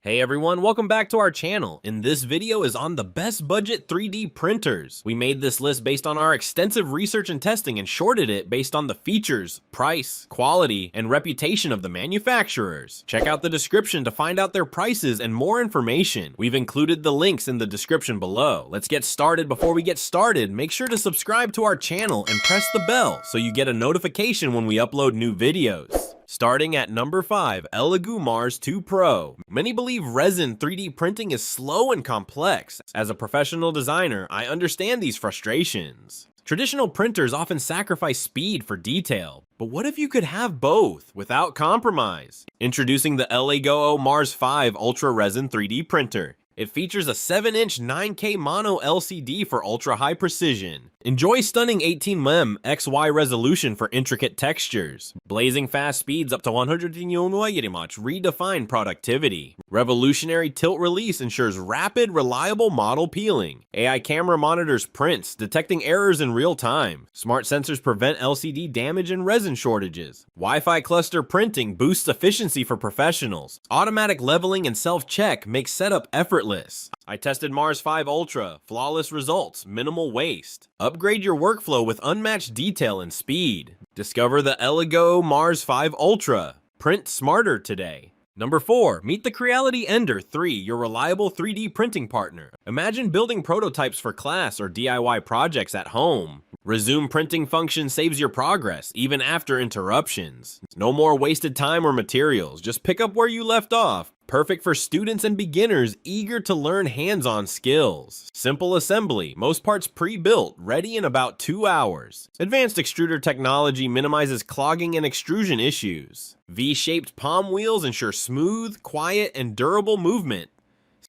Hey everyone, welcome back to our channel, and this video is on the best budget 3D printers. We made this list based on our extensive research and testing and shorted it based on the features, price, quality, and reputation of the manufacturers. Check out the description to find out their prices and more information. We've included the links in the description below. Let's get started. Before we get started, make sure to subscribe to our channel and press the bell so you get a notification when we upload new videos. Starting at number 5, Elegoo Mars 2 Pro. Many believe resin 3D printing is slow and complex. As a professional designer, I understand these frustrations. Traditional printers often sacrifice speed for detail, but what if you could have both without compromise? Introducing the Elegoo Mars 5 Ultra Resin 3D Printer. It features a 7-inch 9K mono LCD for ultra-high precision. Enjoy stunning 18mm XY resolution for intricate textures. Blazing fast speeds up to 100 redefine productivity. Revolutionary tilt release ensures rapid, reliable model peeling. AI camera monitors prints, detecting errors in real time. Smart sensors prevent LCD damage and resin shortages. Wi-Fi cluster printing boosts efficiency for professionals. Automatic leveling and self-check makes setup effortless. I tested Mars 5 Ultra. Flawless results, minimal waste. Upgrade your workflow with unmatched detail and speed. Discover the Elegoo Mars 5 Ultra. Print smarter today. Number 4, meet the Creality Ender 3, your reliable 3D printing partner. Imagine building prototypes for class or DIY projects at home. Resume printing function saves your progress, even after interruptions. No more wasted time or materials, just pick up where you left off. Perfect for students and beginners eager to learn hands-on skills. Simple assembly, most parts pre-built, ready in about 2 hours. Advanced extruder technology minimizes clogging and extrusion issues. V-shaped palm wheels ensure smooth, quiet, and durable movement.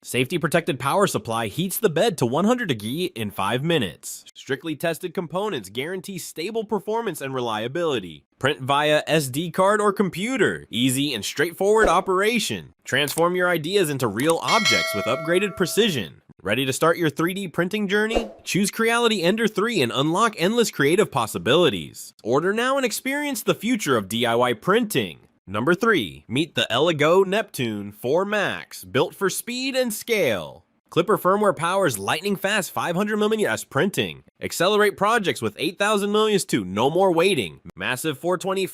Safety protected power supply heats the bed to 100 degrees in 5 minutes. Strictly tested components guarantee stable performance and reliability. Print via SD card or computer. Easy and straightforward operation. Transform your ideas into real objects with upgraded precision. Ready to start your 3D printing journey? Choose Creality Ender 3 and unlock endless creative possibilities. Order now and experience the future of DIY printing. Number 3, meet the Elegoo Neptune 4 Max, built for speed and scale. Clipper firmware powers lightning-fast 500mm printing. Accelerate projects with 8000mm too, no more waiting. Massive 420,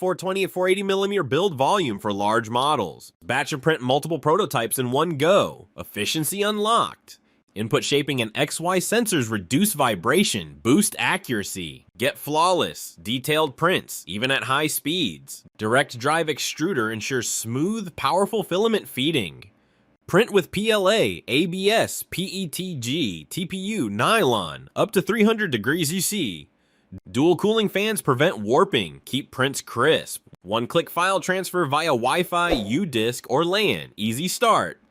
480mm build volume for large models. Batch and print multiple prototypes in one go. Efficiency unlocked. Input shaping and XY sensors reduce vibration, boost accuracy. Get flawless, detailed prints, even at high speeds. Direct drive extruder ensures smooth, powerful filament feeding. Print with PLA, ABS, PETG, TPU, nylon, up to 300 degrees UC. Dual cooling fans prevent warping, keep prints crisp. One-click file transfer via Wi-Fi, UDisk, or LAN, easy start.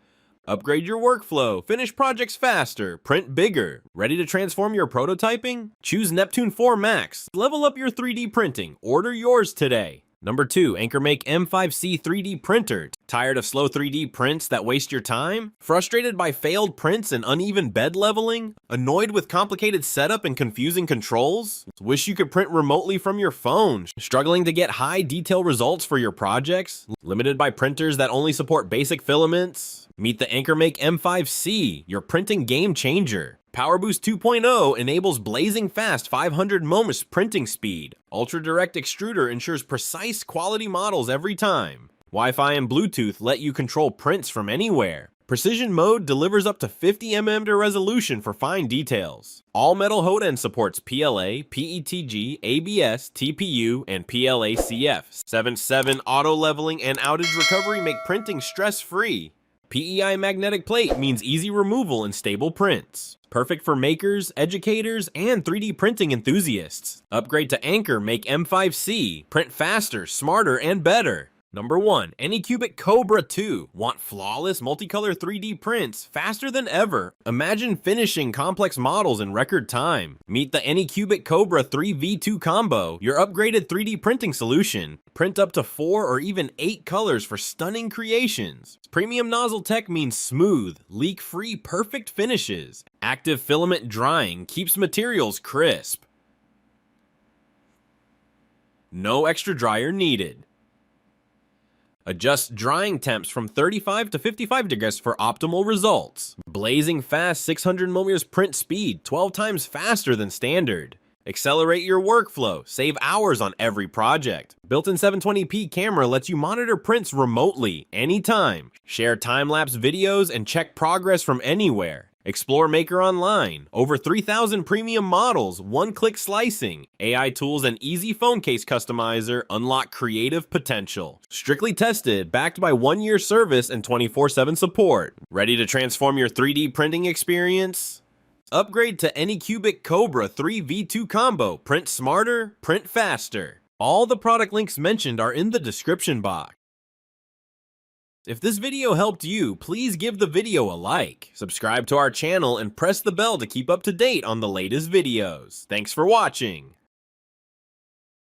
Upgrade your workflow, finish projects faster, print bigger. Ready to transform your prototyping? Choose Neptune 4 Max. Level up your 3D printing. Order yours today. Number 2, AnkerMake M5C 3D printer. Tired of slow 3D prints that waste your time? Frustrated by failed prints and uneven bed leveling? Annoyed with complicated setup and confusing controls? Wish you could print remotely from your phone? Struggling to get high detail results for your projects? Limited by printers that only support basic filaments? Meet the AnkerMake M5C, your printing game changer. PowerBoost 2.0 enables blazing fast 500 moments printing speed. Ultra direct extruder ensures precise quality models every time. Wi-Fi and Bluetooth let you control prints from anywhere. Precision mode delivers up to 50mm resolution for fine details. All metal Hoden supports PLA, PETG, ABS, TPU, and PLA-CF. 7/7 auto leveling and outage recovery make printing stress-free. PEI magnetic plate means easy removal and stable prints. Perfect for makers, educators, and 3D printing enthusiasts. Upgrade to AnkerMake M5C. Print faster, smarter, and better. Number 1, Anycubic Kobra 2. Want flawless multicolor 3D prints faster than ever? Imagine finishing complex models in record time. Meet the Anycubic Kobra 3v2 combo, your upgraded 3D printing solution. Print up to 4 or even 8 colors for stunning creations. Premium nozzle tech means smooth, leak-free, perfect finishes. Active filament drying keeps materials crisp. No extra dryer needed. Adjust drying temps from 35 to 55 degrees for optimal results. Blazing fast 600mm print speed, 12 times faster than standard. Accelerate your workflow, save hours on every project. Built-in 720p camera lets you monitor prints remotely, anytime. Share time-lapse videos and check progress from anywhere. Explore Maker Online, over 3,000 premium models, one-click slicing, AI tools and easy phone case customizer unlock creative potential. Strictly tested, backed by 1-year service and 24/7 support. Ready to transform your 3D printing experience? Upgrade to Anycubic Kobra 3v2 combo. Print smarter, print faster. All the product links mentioned are in the description box. If this video helped you, please give the video a like, subscribe to our channel, and press the bell to keep up to date on the latest videos. Thanks for watching.